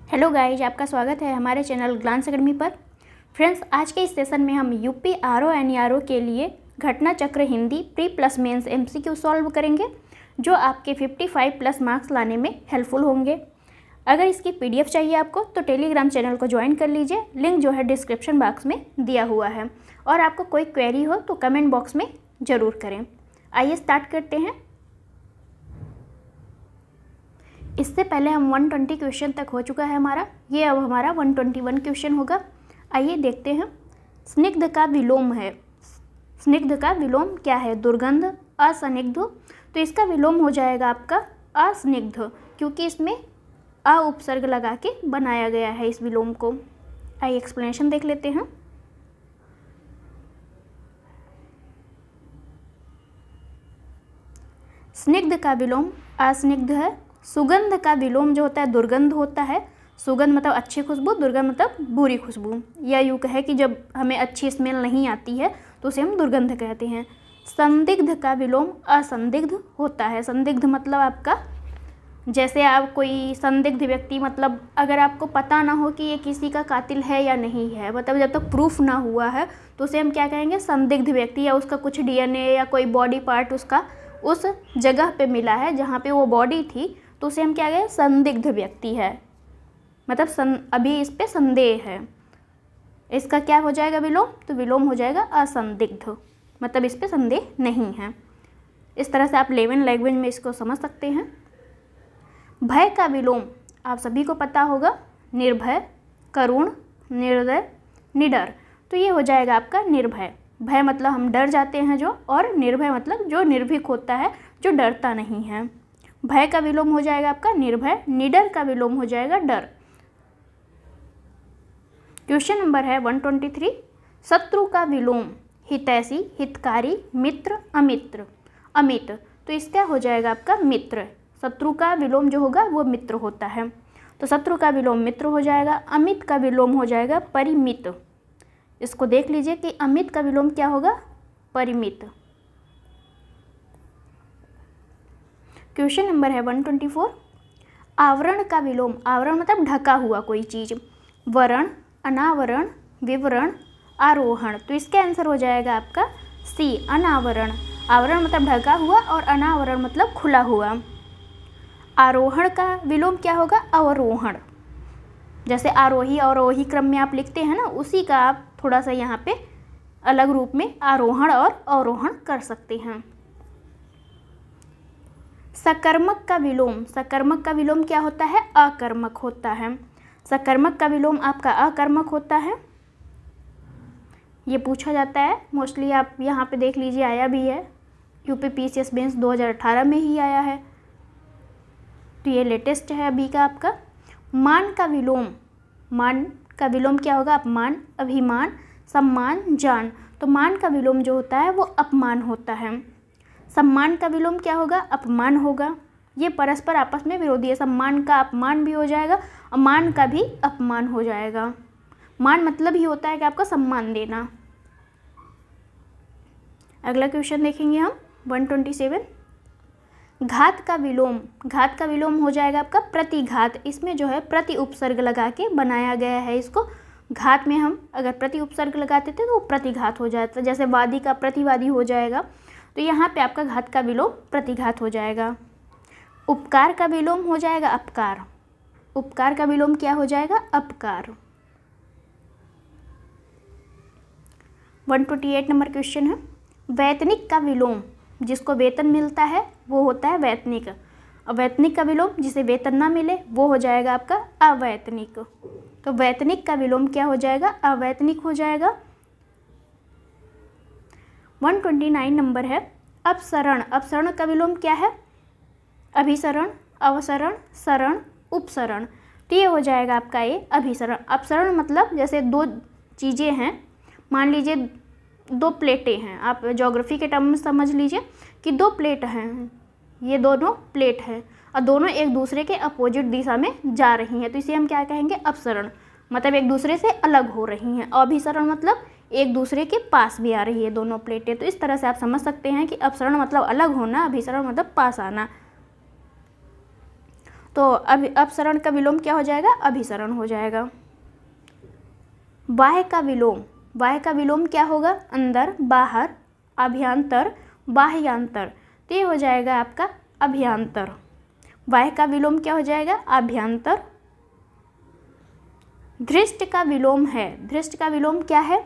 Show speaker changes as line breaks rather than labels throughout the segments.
Hello guys, आपका स्वागत है हमारे चैनल ग्लांस अकेडमी पर। फ्रेंड्स, आज के इस सेशन में हम यूपी आरओ एनईआरओ के लिए घटना चक्र Hindi pre plus mains MCQ solve करेंगे, जो आपके 55 प्लस मार्क्स लाने में हेल्पफुल होंगे। अगर इसकी पीडीएफ चाहिए आपको तो टेलीग्राम चैनल को ज्वाइन कर लीजिए, लिंक जो है डिस्क्रिप्शन बॉक्स में दिया हुआ है। और आपको कोई क्वेरी हो तो कमेंट बॉक्स में ज़रूर करें। आइए स्टार्ट करते हैं। इससे पहले हम 120 क्वेश्चन तक हो चुका है हमारा, ये अब हमारा 121 क्वेश्चन होगा। आइए देखते हैं। स्निग्ध का विलोम है। स्निग्ध का विलोम क्या है? दुर्गंध, असनिग्ध। तो इसका विलोम हो जाएगा आपका असनिग्ध, क्योंकि इसमें अ उपसर्ग लगा के बनाया गया है इस विलोम को। आइए एक्सप्लेनेशन देख लेते हैं। स्निग्ध का विलोम असनिग्ध है। सुगंध का विलोम जो होता है दुर्गंध होता है। सुगंध मतलब अच्छी खुशबू, दुर्गंध मतलब बुरी खुशबू। या यूँ कहे कि जब हमें अच्छी स्मेल नहीं आती है तो उसे हम दुर्गंध कहते हैं। संदिग्ध का विलोम असंदिग्ध होता है। संदिग्ध मतलब आपका, जैसे आप कोई संदिग्ध व्यक्ति, मतलब अगर आपको पता ना हो कि ये किसी का कातिल है या नहीं है, मतलब जब तक प्रूफ ना हुआ है तो उसे हम क्या कहेंगे? संदिग्ध व्यक्ति। या उसका कुछ डीएनए या कोई बॉडी पार्ट उसका उस जगह पे मिला है जहाँ पे वो बॉडी थी, तो उसे हम क्या कहें? संदिग्ध व्यक्ति है। मतलब अभी इस पे संदेह है। इसका क्या हो जाएगा विलोम? तो विलोम हो जाएगा असंदिग्ध, मतलब इस पे संदेह नहीं है। इस तरह से आप लेवन लैंग्वेज में इसको समझ सकते हैं। भय का विलोम आप सभी को पता होगा, निर्भय, करुण, निर्दय, निडर। तो ये हो जाएगा आपका निर्भय। भय मतलब हम डर जाते हैं जो, और निर्भय मतलब जो निर्भीक होता है, जो डरता नहीं है। भय का विलोम हो जाएगा आपका निर्भय। निडर का विलोम हो जाएगा डर। क्वेश्चन नंबर है 123। शत्रु का विलोम हितैषी, हितकारी, मित्र, अमित्र, अमित। तो इसका हो जाएगा आपका मित्र। शत्रु का विलोम जो होगा वो मित्र होता है, तो शत्रु का विलोम मित्र हो जाएगा। अमित का विलोम हो जाएगा परिमित। इसको देख लीजिए कि अमित का विलोम क्या होगा? परिमित। क्वेश्चन नंबर है 124। आवरण का विलोम, आवरण मतलब ढका हुआ कोई चीज़। वरण, अनावरण, विवरण, आरोहण। तो इसका आंसर हो जाएगा आपका सी, अनावरण। आवरण मतलब ढका हुआ और अनावरण मतलब खुला हुआ। आरोहण का विलोम क्या होगा? अवरोहण। जैसे आरोही अवरोही क्रम में आप लिखते हैं ना, उसी का आप थोड़ा सा यहाँ पे अलग रूप में आरोहण और अवरोहण कर सकते हैं। सकर्मक का विलोम, सकर्मक का विलोम क्या होता है? अकर्मक होता है। सकर्मक का विलोम आपका अकर्मक होता है। ये पूछा जाता है मोस्टली, आप यहाँ पे देख लीजिए, आया भी है यूपी पीसीएस मेंस 2018 में ही आया है, तो ये लेटेस्ट है अभी का आपका। मान का विलोम, मान का विलोम क्या होगा? अपमान, अभिमान, सम्मान, जान। तो मान का विलोम जो होता है वो अपमान होता है। सम्मान का विलोम क्या होगा? अपमान होगा। ये परस्पर आपस में विरोधी है। सम्मान का अपमान भी हो जाएगा और मान का भी अपमान हो जाएगा। मान मतलब ही होता है कि आपका सम्मान देना। अगला क्वेश्चन देखेंगे हम 127। घात का विलोम, घात का विलोम हो जाएगा आपका प्रतिघात। इसमें जो है प्रति उपसर्ग लगा के बनाया गया है इसको। घात में हम अगर प्रति उपसर्ग लगाते थे तो वो प्रतिघात हो जाता है। जैसे वादी का प्रतिवादी हो जाएगा, तो यहाँ पे आपका घात का विलोम प्रतिघात हो जाएगा। उपकार का विलोम हो जाएगा अपकार। उपकार का विलोम क्या हो जाएगा? अपकार। 128 नंबर क्वेश्चन है। वैतनिक का विलोम, जिसको वेतन मिलता है वो होता है वैतनिक। अवैतनिक का विलोम जिसे वेतन ना मिले वो हो जाएगा आपका अवैतनिक। तो वैतनिक का विलोम क्या हो जाएगा? अवैतनिक हो जाएगा। 129 नंबर है अपसरण। अपसरण का विलोम क्या है? अभिसरण, अवसरण, सरण, उपसरण। तो ये हो जाएगा आपका ये अभिसरण। अपसरण मतलब जैसे दो चीज़ें हैं, मान लीजिए दो प्लेटें हैं, आप ज्योग्राफी के टर्म में समझ लीजिए कि दो प्लेट हैं, ये दोनों प्लेट हैं और दोनों एक दूसरे के अपोजिट दिशा में जा रही हैं, तो इसे हम क्या कहेंगे? अपसरण। मतलब एक दूसरे से अलग हो रही हैं। अभिसरण मतलब एक दूसरे के पास भी आ रही है दोनों प्लेटें। तो इस तरह से आप समझ सकते हैं कि अपसरण मतलब अलग होना, अभिसरण मतलब पास आना। तो अपसरण का विलोम क्या हो जाएगा? अभिसरण हो जाएगा। बाह्य का विलोम, बाह्य का विलोम क्या होगा? अंदर, बाहर, अभ्यंतर, बाह्यांतर। तो ये हो जाएगा आपका अभ्यंतर। बाह्य का विलोम क्या हो जाएगा? अभ्यंतर। धृष्ट का विलोम है, धृष्ट का विलोम क्या है?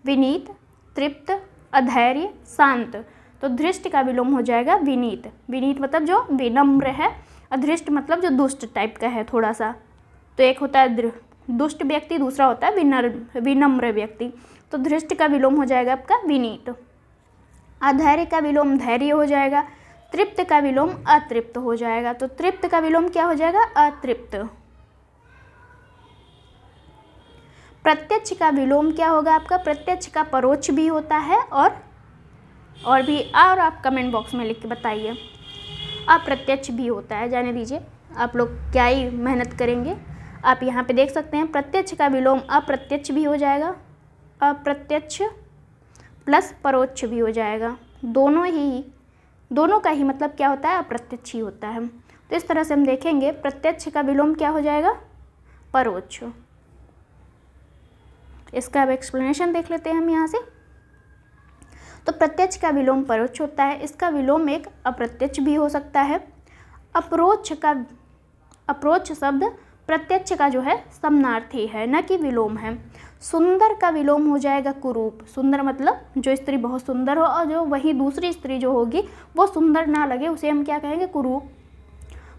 विनीत, तृप्त, अधैर्य, शांत। तो धृष्ट का विलोम हो जाएगा विनीत। विनीत मतलब जो विनम्र है, अधृष्ट मतलब जो दुष्ट टाइप का है थोड़ा सा। तो एक होता है दुष्ट व्यक्ति, दूसरा होता है विनम्र व्यक्ति। तो धृष्ट का विलोम हो जाएगा आपका विनीत। अधैर्य का विलोम धैर्य हो जाएगा। तृप्त का विलोम अतृप्त हो जाएगा। तो तृप्त का विलोम क्या हो जाएगा? अतृप्त। प्रत्यक्ष का विलोम क्या होगा आपका? प्रत्यक्ष का परोक्ष भी होता है और भी, और आप कमेंट बॉक्स में लिख के बताइए। अप्रत्यक्ष भी होता है, जाने दीजिए, आप लोग क्या ही मेहनत करेंगे। आप यहाँ पे देख सकते हैं प्रत्यक्ष का विलोम अप्रत्यक्ष भी हो जाएगा, अप्रत्यक्ष प्लस परोक्ष भी हो जाएगा। दोनों का ही मतलब क्या होता है? अप्रत्यक्ष ही होता है। तो इस तरह से हम देखेंगे प्रत्यक्ष का विलोम क्या हो जाएगा? परोक्ष। इसका अब एक्सप्लेनेशन देख लेते हैं हम यहाँ से। तो प्रत्यक्ष का विलोम परोक्ष होता है। इसका विलोम एक अप्रत्यक्ष भी हो सकता है। अप्रोच शब्द प्रत्यक्ष का जो है समानार्थी है, न कि विलोम है। सुंदर का विलोम हो जाएगा कुरूप। सुंदर मतलब जो स्त्री बहुत सुंदर हो और जो वही दूसरी स्त्री जो होगी वो सुंदर ना लगे, उसे हम क्या कहेंगे? कुरूप।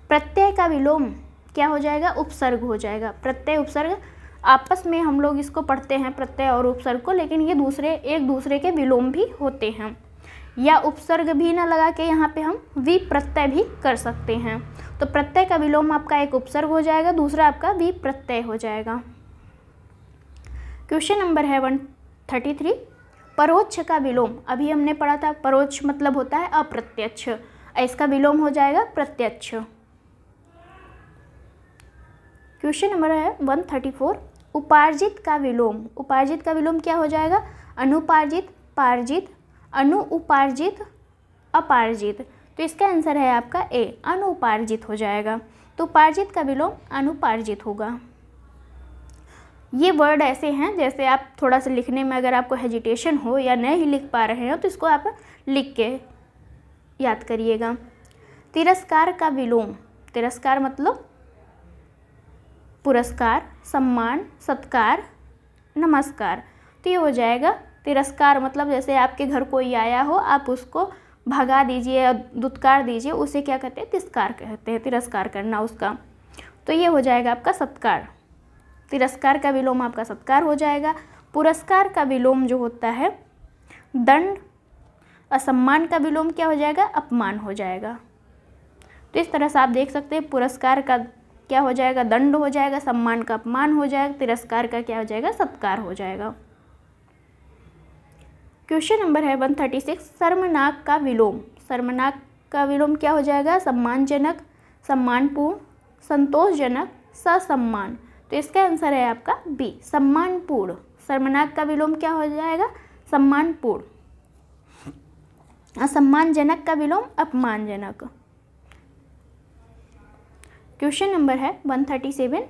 प्रत्यय का विलोम क्या हो जाएगा? उपसर्ग हो जाएगा। प्रत्यय उपसर्ग आपस में हम लोग इसको पढ़ते हैं, प्रत्यय और उपसर्ग को, लेकिन ये एक दूसरे के विलोम भी होते हैं। या उपसर्ग भी ना लगा के यहाँ पे हम विप्रत्यय भी कर सकते हैं। तो प्रत्यय का विलोम आपका एक उपसर्ग हो जाएगा, दूसरा आपका विप्रत्यय हो जाएगा। क्वेश्चन नंबर है 133। परोक्ष का विलोम, अभी हमने पढ़ा था परोक्ष मतलब होता है अप्रत्यक्ष, इसका विलोम हो जाएगा प्रत्यक्ष। क्वेश्चन नंबर है 134। उपार्जित का विलोम, उपार्जित का विलोम क्या हो जाएगा? अनुपार्जित, पार्जित, अनुउपार्जित, अपार्जित। तो इसका आंसर है आपका ए, अनुपार्जित हो जाएगा। तो उपार्जित का विलोम अनुपार्जित होगा। ये वर्ड ऐसे हैं जैसे आप थोड़ा सा लिखने में अगर आपको हेजिटेशन हो या नहीं लिख पा रहे हो तो इसको आप लिख के याद करिएगा। तिरस्कार का विलोम, तिरस्कार मतलब पुरस्कार, सम्मान, सत्कार, नमस्कार। तो ये हो जाएगा तिरस्कार मतलब जैसे आपके घर कोई आया हो, आप उसको भगा दीजिए या दुत्कार दीजिए, उसे क्या कहते हैं? तिरस्कार कहते हैं, तिरस्कार करना उसका। तो ये हो जाएगा आपका सत्कार। तिरस्कार का विलोम आपका सत्कार हो जाएगा। पुरस्कार का विलोम जो होता है दंड। असम्मान का विलोम क्या हो जाएगा? अपमान हो जाएगा। तो इस तरह से आप देख सकते हैं पुरस्कार का क्या हो जाएगा? दंड हो जाएगा, सम्मान का अपमान हो जाएगा, तिरस्कार का क्या हो जाएगा? सत्कार हो जाएगा। क्वेश्चन नंबर है 136। सर्वनाक का विलोम, सर्वनाक का विलोम क्या हो जाएगा? सम्मानजनक, सम्मानपूर्ण, संतोषजनक, ससम्मान। तो इसका आंसर है आपका बी, सम्मानपूर्ण। सर्वनाक का विलोम क्या हो जाएगा? सम्मानपूर्ण। असम्मानजनक का विलोम अपमानजनक। क्वेश्चन नंबर है 137।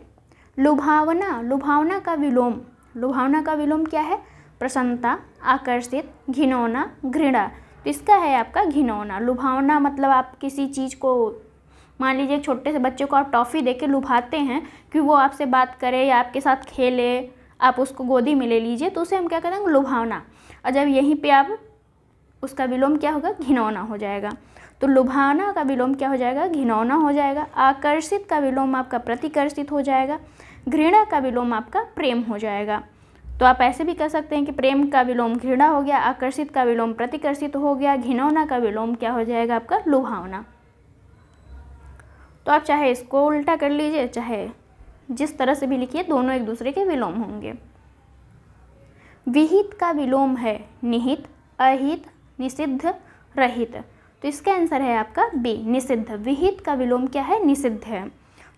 लुभावना, लुभावना का विलोम, लुभावना का विलोम क्या है? प्रसन्नता, आकर्षित, घिनौना, घृणा। तो इसका है आपका घिनौना। लुभावना मतलब आप किसी चीज़ को, मान लीजिए छोटे से बच्चे को आप टॉफ़ी देके लुभाते हैं कि वो आपसे बात करे या आपके साथ खेले, आप उसको गोदी में ले लीजिए, तो उसे हम क्या कहते हैं? लुभावना। और जब यहीं पे आप उसका विलोम क्या होगा? घिनौना हो जाएगा। तो लुभावना का विलोम क्या हो जाएगा? घिनौना हो जाएगा। आकर्षित का विलोम आपका प्रतिकर्षित हो जाएगा। घृणा का विलोम आपका प्रेम हो जाएगा। तो आप ऐसे भी कह सकते हैं कि प्रेम का विलोम घृणा हो गया, आकर्षित का विलोम प्रतिकर्षित हो गया, घिनौना का विलोम क्या हो जाएगा आपका? लुभावना। तो आप चाहे इसको उल्टा कर लीजिए, चाहे जिस तरह से भी लिखिए, दोनों एक दूसरे के विलोम होंगे। विहित का विलोम है निहित, अहित, निषिद्ध, रहित। तो इसका आंसर है आपका बी, निषिद्ध। विहित का विलोम क्या है? निषिद्ध है।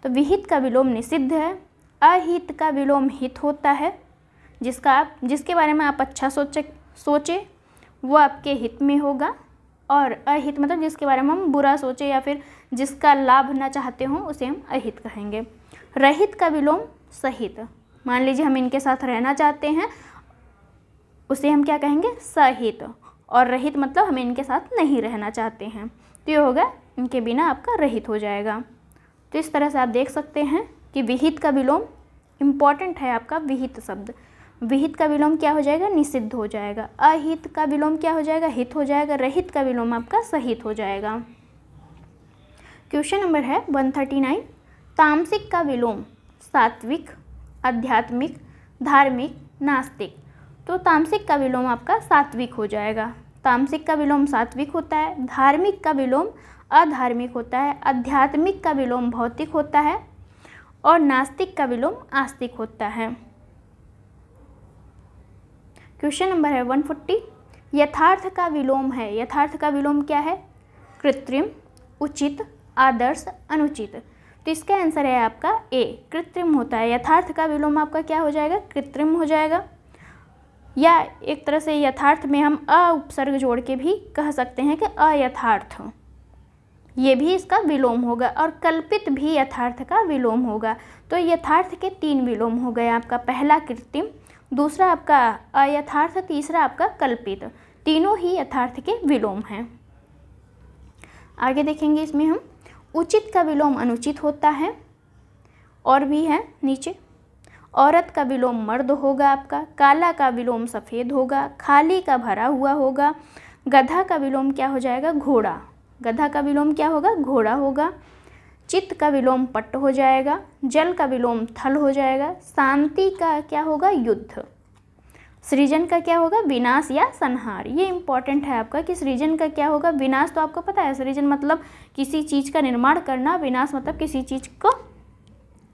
तो विहित का विलोम निषिद्ध है। अहित का विलोम हित होता है, जिसके बारे में आप अच्छा सोचे वो आपके हित में होगा। और अहित मतलब जिसके बारे में हम बुरा सोचे या फिर जिसका लाभ न चाहते हों उसे हम अहित कहेंगे। रहित का विलोम सहित। मान लीजिए हम इनके साथ रहना चाहते हैं, उसे हम क्या कहेंगे, सहित। और रहित मतलब हम इनके साथ नहीं रहना चाहते हैं, तो ये होगा इनके बिना आपका रहित हो जाएगा। तो इस तरह से आप देख सकते हैं कि विहित का विलोम इम्पॉर्टेंट है आपका विहित शब्द। विहित का विलोम क्या हो जाएगा, निषिद्ध हो जाएगा। अहित का विलोम क्या हो जाएगा, हित हो जाएगा। रहित का विलोम आपका सहित हो जाएगा। क्वेश्चन नंबर है 139। तामसिक का विलोम सात्विक, आध्यात्मिक, धार्मिक, नास्तिक। तो तामसिक का विलोम आपका सात्विक हो जाएगा। तामसिक का विलोम सात्विक होता है, धार्मिक का विलोम अधार्मिक होता है, आध्यात्मिक का विलोम भौतिक होता है और नास्तिक का विलोम आस्तिक होता है। क्वेश्चन नंबर है 140। यथार्थ का विलोम है। यथार्थ का विलोम क्या है, कृत्रिम, उचित, आदर्श, अनुचित। तो इसका आंसर है आपका ए, कृत्रिम होता है। यथार्थ का विलोम आपका क्या हो जाएगा, कृत्रिम हो जाएगा। या एक तरह से यथार्थ में हम अ उपसर्ग जोड़ के भी कह सकते हैं कि अयथार्थ, ये भी इसका विलोम होगा। और कल्पित भी यथार्थ का विलोम होगा। तो यथार्थ के 3 विलोम हो गए आपका, पहला कृत्रिम, दूसरा आपका अयथार्थ, तीसरा आपका कल्पित। तीनों ही यथार्थ के विलोम हैं। आगे देखेंगे इसमें हम, उचित का विलोम अनुचित होता है। और भी है नीचे, औरत का विलोम मर्द होगा आपका, काला का विलोम सफ़ेद होगा, खाली का भरा हुआ होगा, गधा का विलोम क्या हो जाएगा, घोड़ा। गधा का विलोम क्या होगा, घोड़ा होगा। चित्त का विलोम पट्ट हो जाएगा, जल का विलोम थल हो जाएगा, शांति का क्या होगा, युद्ध। सृजन का क्या होगा, विनाश या संहार। ये इंपॉर्टेंट है आपका कि सृजन का क्या होगा, विनाश तो आपको पता है, सृजन मतलब किसी चीज़ का निर्माण करना, विनाश मतलब किसी चीज़ को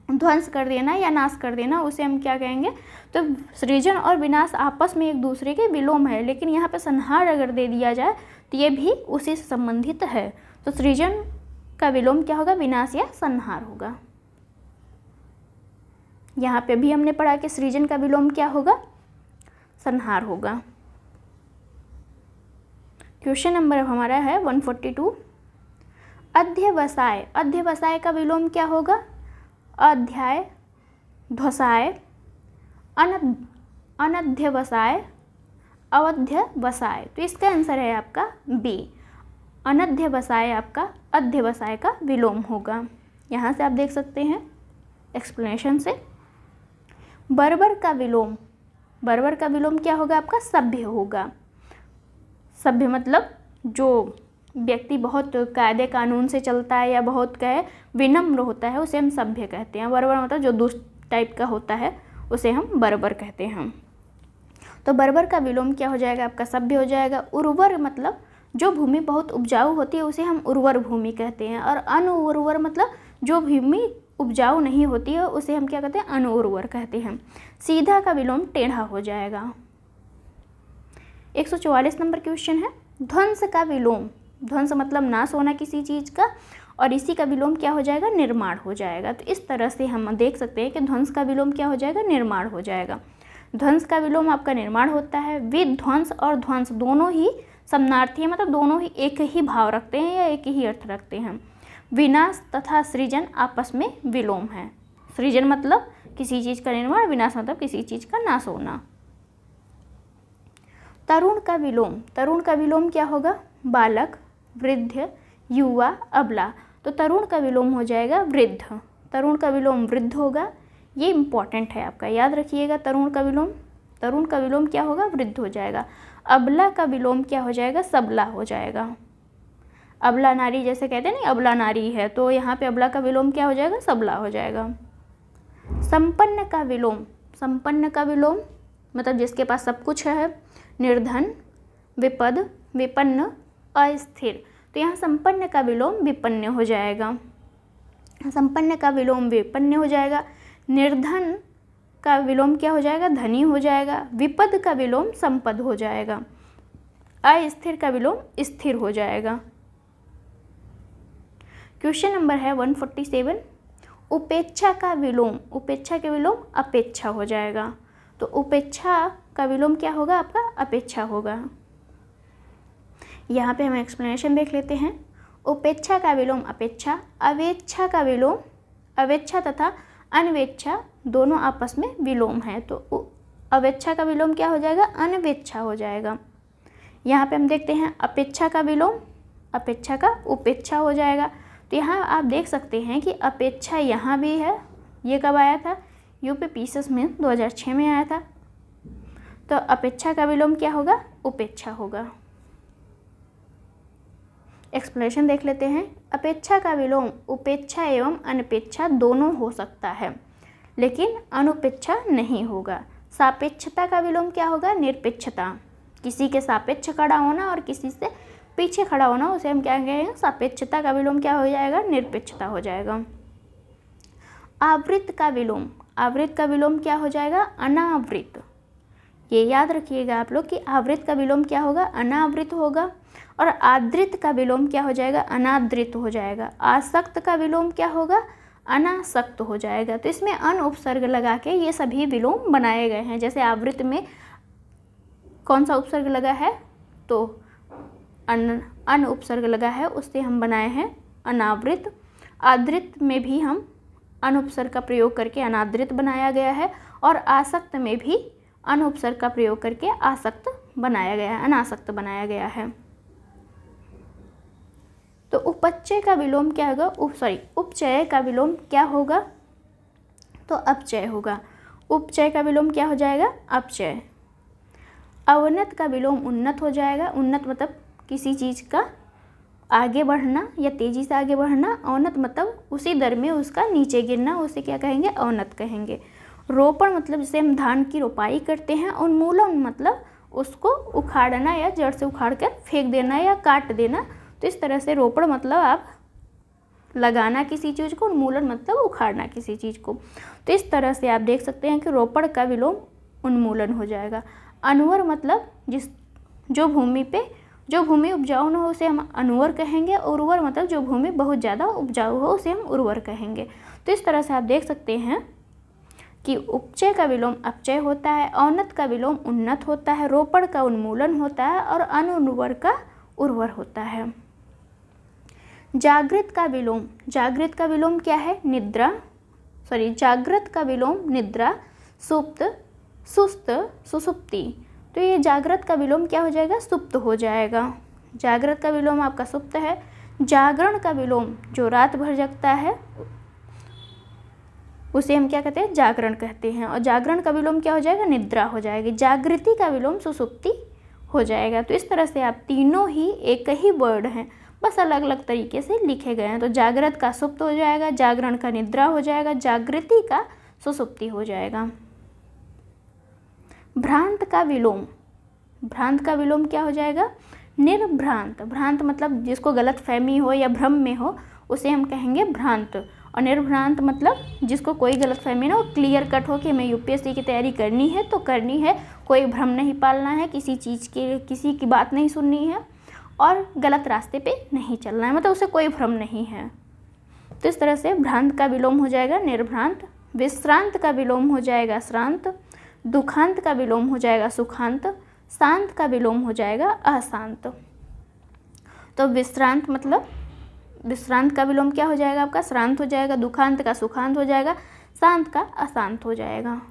ध्वंस कर देना या नाश कर देना, उसे हम क्या कहेंगे। तो सृजन और विनाश आपस में एक दूसरे के विलोम है, लेकिन यहाँ पे संहार अगर दे दिया जाए तो ये भी उसी से संबंधित है। तो सृजन का विलोम क्या होगा, विनाश या संहार होगा। यहाँ पे भी हमने पढ़ा कि सृजन का विलोम क्या होगा, संहार होगा। क्वेश्चन नंबर हमारा है 142। अध्यवसाय। अध्यवसाय का विलोम क्या होगा, अध्याय, ध्वसाय, अनध्यवसाय, अवध्यवसाय। तो इसका आंसर है आपका बी, अनध्यवसाय आपका अध्यवसाय का विलोम होगा। यहाँ से आप देख सकते हैं एक्सप्लेनेशन से। बर्बर का विलोम, बर्बर का विलोम क्या होगा आपका, सभ्य होगा। सभ्य मतलब जो व्यक्ति बहुत कायदे कानून से चलता है या बहुत कहे विनम्र होता है, उसे हम सभ्य कहते हैं। बर्बर मतलब जो दुष्ट टाइप का होता है उसे हम बर्बर कहते हैं। तो बर्बर का विलोम क्या हो जाएगा आपका, सभ्य हो जाएगा। उर्वर मतलब जो भूमि बहुत उपजाऊ होती है उसे हम उर्वर भूमि कहते हैं। और अनुउर्वर मतलब जो भूमि उपजाऊ नहीं होती है उसे हम क्या कहते हैं, अनुउर्वर कहते हैं। सीधा का विलोम टेढ़ा हो जाएगा। 144 नंबर क्वेश्चन है, ध्वंस का विलोम। ध्वंस मतलब नाश होना किसी चीज़ का, और इसी का विलोम क्या हो जाएगा, निर्माण हो जाएगा। तो इस तरह से हम देख सकते हैं कि ध्वंस का विलोम क्या हो जाएगा, निर्माण हो जाएगा। ध्वंस का विलोम आपका निर्माण होता है। विध्वंस और ध्वंस दोनों ही समानार्थी हैं, मतलब दोनों ही एक ही भाव रखते हैं या एक ही अर्थ रखते हैं। विनाश तथा सृजन आपस में विलोम है। सृजन मतलब किसी चीज़ का निर्माण, विनाश मतलब किसी चीज़ का नाश होना। तरुण का विलोम। तरुण का विलोम क्या होगा, बालक, वृद्ध, युवा, अबला। तो तरुण का विलोम हो जाएगा वृद्ध। तरुण का विलोम वृद्ध होगा। ये इंपॉर्टेंट है आपका, याद रखिएगा। तरुण का विलोम क्या होगा, वृद्ध हो जाएगा। अबला का विलोम क्या हो जाएगा, सबला हो जाएगा। अबला नारी जैसे कहते हैं नहीं, अबला नारी है, तो यहाँ पे अबला का विलोम क्या हो जाएगा, सबला हो जाएगा। संपन्न का विलोम। संपन्न का विलोम मतलब जिसके पास सब कुछ है। निर्धन, विपद, विपन्न, अस्थिर। तो यहाँ संपन्न का विलोम विपन्न हो जाएगा। संपन्न का विलोम विपन्न हो जाएगा। निर्धन का विलोम क्या हो जाएगा, धनी हो जाएगा। विपद का विलोम संपद हो जाएगा। अस्थिर का विलोम स्थिर हो जाएगा। क्वेश्चन नंबर है 147। उपेक्षा का विलोम। उपेक्षा के विलोम अपेक्षा हो जाएगा। तो उपेक्षा का विलोम क्या होगा आपका, अपेक्षा होगा। यहाँ पे हम एक्सप्लेनेशन देख लेते हैं। उपेक्षा का विलोम अपेक्षा, अवेच्छा का विलोम अवेच्छा तथा अनवेच्छा दोनों आपस में विलोम है, तो अवेच्छा का विलोम क्या हो जाएगा, अनवेच्छा हो जाएगा। यहाँ पे हम देखते हैं अपेक्षा का विलोम अपेक्षा का उपेक्षा हो जाएगा। तो यहाँ आप देख सकते हैं कि अपेक्षा यहाँ भी है, ये कब आया था, यूपी पीसेस में 2006 में आया था। तो अपेक्षा का विलोम क्या होगा, उपेक्षा होगा। एक्सप्लेनेशन देख लेते हैं। अपेक्षा का विलोम उपेक्षा एवं अनपेक्षा दोनों हो सकता है, लेकिन अनुपेक्षा नहीं होगा। सापेक्षता का विलोम क्या होगा, निरपेक्षता। किसी के सापेक्ष खड़ा होना और किसी से पीछे खड़ा होना, उसे हम क्या कहेंगे, सापेक्षता का विलोम क्या हो जाएगा, निरपेक्षता हो जाएगा। आवृत का विलोम आवृत का विलोम क्या हो जाएगा, अनावृत। ये याद रखिएगा आप लोग कि आवृत का विलोम क्या होगा, अनावृत होगा। और आदृत का विलोम क्या हो जाएगा, अनादृत हो जाएगा। आसक्त का विलोम क्या होगा, अनासक्त हो जाएगा। तो इसमें अन उपसर्ग लगा के ये सभी विलोम बनाए गए हैं। जैसे आवृत में कौन सा उपसर्ग लगा है, तो अन उपसर्ग लगा है, उससे हम बनाए हैं अनावृत। आदृत में भी हम अन उपसर्ग का प्रयोग करके अनादृत बनाया गया है, और आसक्त में भी अन उपसर्ग का प्रयोग करके आसक्त बनाया गया है, अनासक्त बनाया गया है। तो उपचय का विलोम क्या होगा, उपचय का विलोम क्या होगा, तो अपचय होगा। उपचय का विलोम क्या हो जाएगा, अपचय। अवनत का विलोम उन्नत हो जाएगा। उन्नत मतलब किसी चीज़ का आगे बढ़ना या तेज़ी से आगे बढ़ना। अवनत मतलब उसी दर में उसका नीचे गिरना, उसे क्या कहेंगे, अवनत कहेंगे। रोपण मतलब जैसे हम धान की रोपाई करते हैं। उन्मूलन मतलब उसको उखाड़ना या जड़ से उखाड़ कर फेंक देना या काट देना। तो इस तरह से रोपण मतलब आप लगाना किसी चीज़ को, उन्मूलन मतलब उखाड़ना किसी चीज़ को। तो इस तरह से आप देख सकते हैं कि रोपण का विलोम उन्मूलन हो जाएगा। अनुवर मतलब जो भूमि उपजाऊ न हो उसे हम अनुवर कहेंगे। उर्वर मतलब जो भूमि बहुत ज़्यादा उपजाऊ हो उसे हम उर्वर कहेंगे। तो इस तरह से आप देख सकते हैं कि उपचय का विलोम अपचय होता है, अवनत का विलोम उन्नत होता है, रोपण का उन्मूलन होता है और अनुर्वर का उर्वर होता है। जागृत का विलोम क्या है, जागृत का विलोम निद्रा, सुप्त, सुस्त, सुसुप्ति। तो ये जागृत का विलोम क्या हो जाएगा, सुप्त हो जाएगा। जागृत का विलोम आपका सुप्त है। जागरण का विलोम जो रात भर जगता है उसे हम क्या कहते हैं, जागरण कहते हैं। और जागरण का विलोम क्या हो जाएगा, निद्रा हो जाएगी। जागृति का विलोम सुसुप्ति हो जाएगा। तो इस तरह से आप तीनों ही एक ही वर्ड हैं, बस अलग अलग तरीके से लिखे गए हैं। तो जागृत का सुप्त हो जाएगा, जागरण का निद्रा हो जाएगा, जागृति का सुसुप्ति हो जाएगा। भ्रांत का विलोम क्या हो जाएगा, निर्भ्रांत। भ्रांत मतलब जिसको गलत फहमी हो या भ्रम में हो उसे हम कहेंगे भ्रांत। और निर्भ्रांत मतलब जिसको कोई गलत फहमी ना हो, क्लियर कट हो कि हमें यूपीएससी की तैयारी करनी है तो करनी है, कोई भ्रम नहीं पालना है, किसी की बात नहीं सुननी है और गलत रास्ते पे नहीं चलना है, मतलब उसे कोई भ्रम नहीं है। तो इस तरह से भ्रांत का विलोम हो जाएगा निर्भ्रांत। विश्रांत का विलोम हो जाएगा श्रांत। दुखांत का विलोम हो जाएगा सुखांत। शांत का विलोम हो जाएगा अशांत। तो विश्रांत का विलोम क्या हो जाएगा आपका, श्रांत हो जाएगा। दुखांत का सुखांत हो जाएगा। शांत का अशांत हो जाएगा।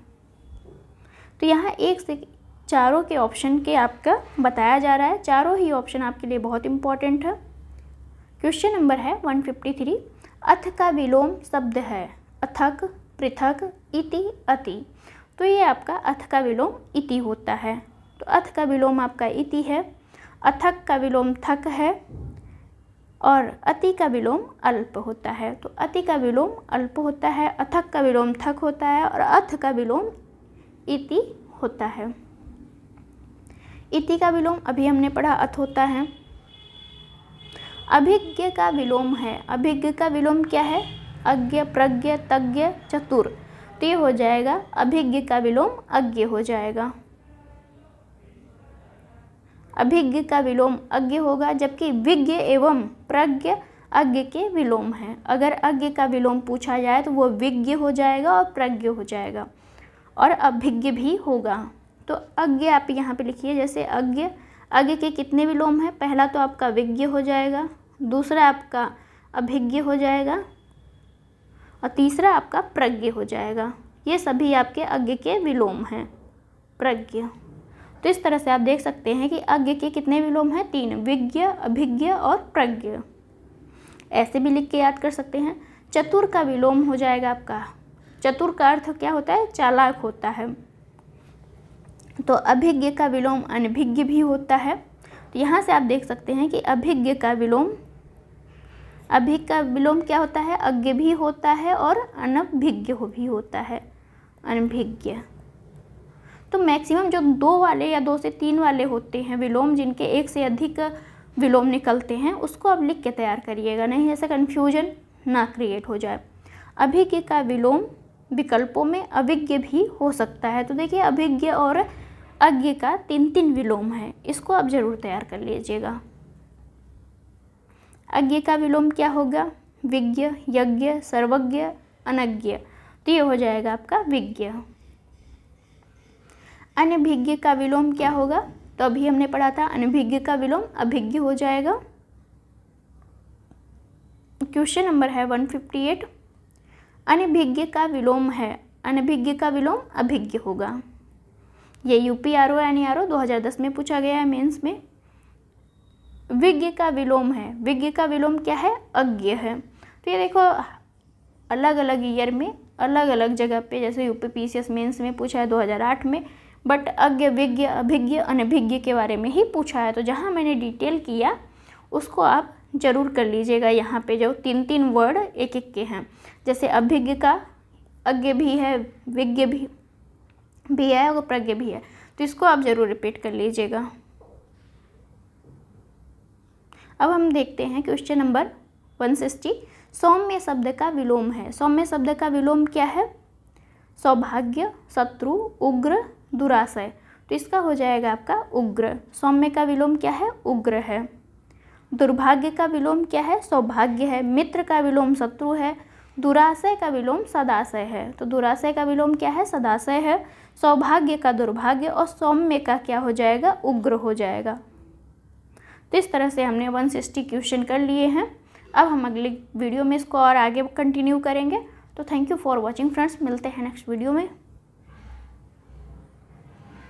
तो यहाँ 1 से 4 के ऑप्शन के आपका बताया जा रहा है। चारों ही ऑप्शन आपके लिए बहुत इंपॉर्टेंट है। क्वेश्चन नंबर है 153। अथ का विलोम शब्द है अथक, पृथक, इति, अति। तो ये आपका अथ का विलोम इति होता है। तो अथ का विलोम आपका इति है। अथक का विलोम थक है और अति का विलोम अल्प होता है। तो अति का विलोम अल्प होता है, अथक का विलोम थक होता है और अथ का विलोम इति होता है। इति का विलोम अभी हमने पढ़ा अथ होता है। अभिज्ञ का विलोम है। अभिज्ञ का विलोम क्या है, अज्ञ, प्रज्ञ, तज्ञ, चतुर। तो ये हो जाएगा अभिज्ञ का विलोम अज्ञ हो जाएगा। अभिज्ञ का विलोम अज्ञ होगा, जबकि विज्ञ एवं प्रज्ञ अज्ञ के विलोम हैं। अगर अज्ञ का विलोम पूछा जाए तो वो विज्ञ हो जाएगा और प्रज्ञ हो जाएगा और अभिज्ञ भी होगा। तो अज्ञ आप यहाँ पे लिखिए। जैसे अज्ञ के कितने विलोम हैं, पहला तो आपका विज्ञ हो जाएगा, दूसरा आपका अभिज्ञ हो जाएगा और तीसरा आपका प्रज्ञ हो जाएगा। ये सभी आपके अज्ञ के विलोम हैं, प्रज्ञ। तो इस तरह से आप देख सकते हैं कि अज्ञ के कितने विलोम हैं, 3, विज्ञ, अभिज्ञ और प्रज्ञ। ऐसे भी लिख के याद कर सकते हैं। चतुर का विलोम हो जाएगा आपका, चतुर का अर्थ क्या होता है, चालाक होता है। तो अभिज्ञ का विलोम अनभिज्ञ भी होता है। तो यहाँ से आप देख सकते हैं कि अभिज्ञ का विलोम, अभिज्ञ का विलोम क्या होता है, अज्ञ भी होता है और अनभिज्ञ भी होता है, अनभिज्ञ। तो मैक्सिमम जो 2 वाले या 2 से 3 वाले होते हैं विलोम, जिनके 1 से अधिक विलोम निकलते हैं, उसको आप लिख के तैयार करिएगा, नहीं ऐसा कन्फ्यूजन ना क्रिएट हो जाए। अभिज्ञ का विलोम विकल्पों में अविज्ञ भी हो सकता है। तो देखिए अभिज्ञ और अज्ञ का 3-3 विलोम है, इसको आप ज़रूर तैयार कर लीजिएगा। अज्ञ का विलोम क्या होगा, विज्ञ, यज्ञ, सर्वज्ञ, अनज्ञ। तो ये हो जाएगा आपका विज्ञ। अनभिज्ञ का विलोम क्या होगा, तो अभी हमने पढ़ा था अनभिज्ञ का विलोम अभिज्ञ हो जाएगा। क्वेश्चन नंबर है 158। अनभिज्ञ का विलोम है, अनभिज्ञ का विलोम अभिज्ञ होगा। ये यूपीआरओ एनईआरओ 2010 में पूछा गया है मेंस में। विज्ञ का विलोम है, विज्ञ का विलोम क्या है, अज्ञ है। तो ये देखो अलग अलग ईयर में अलग अलग जगह पे, जैसे यूपी पीसीएस मेंस में पूछा है 2008 में, बट अज्ञ, विज्ञ, अभिज्ञ, अनभिज्ञ के बारे में ही पूछा है। तो जहाँ मैंने डिटेल किया उसको आप ज़रूर कर लीजिएगा। यहाँ पे जो 3-3 वर्ड एक के हैं, जैसे अभिज्ञ का अज्ञ भी है, विज्ञ भी है और प्रज्ञ भी है, तो इसको आप ज़रूर रिपीट कर लीजिएगा। अब हम देखते हैं क्वेश्चन नंबर 160। सौम्य शब्द का विलोम है, सौम्य शब्द का विलोम क्या है, सौभाग्य, शत्रु, उग्र, दुराशय। तो इसका हो जाएगा आपका उग्र। सौम्य का विलोम क्या है, उग्र है। दुर्भाग्य का विलोम क्या है, सौभाग्य है। मित्र का विलोम शत्रु है। दुराशय का विलोम सदाशय है। तो दुराशय का विलोम क्या है, सदाशय है। सौभाग्य का दुर्भाग्य और सौम्य का क्या हो जाएगा, उग्र हो जाएगा। तो इस तरह से हमने 160 क्वेश्चन कर लिए हैं। अब हम अगली वीडियो में इसको और आगे कंटिन्यू करेंगे। तो thank you for watching friends, मिलते हैं नेक्स्ट वीडियो में।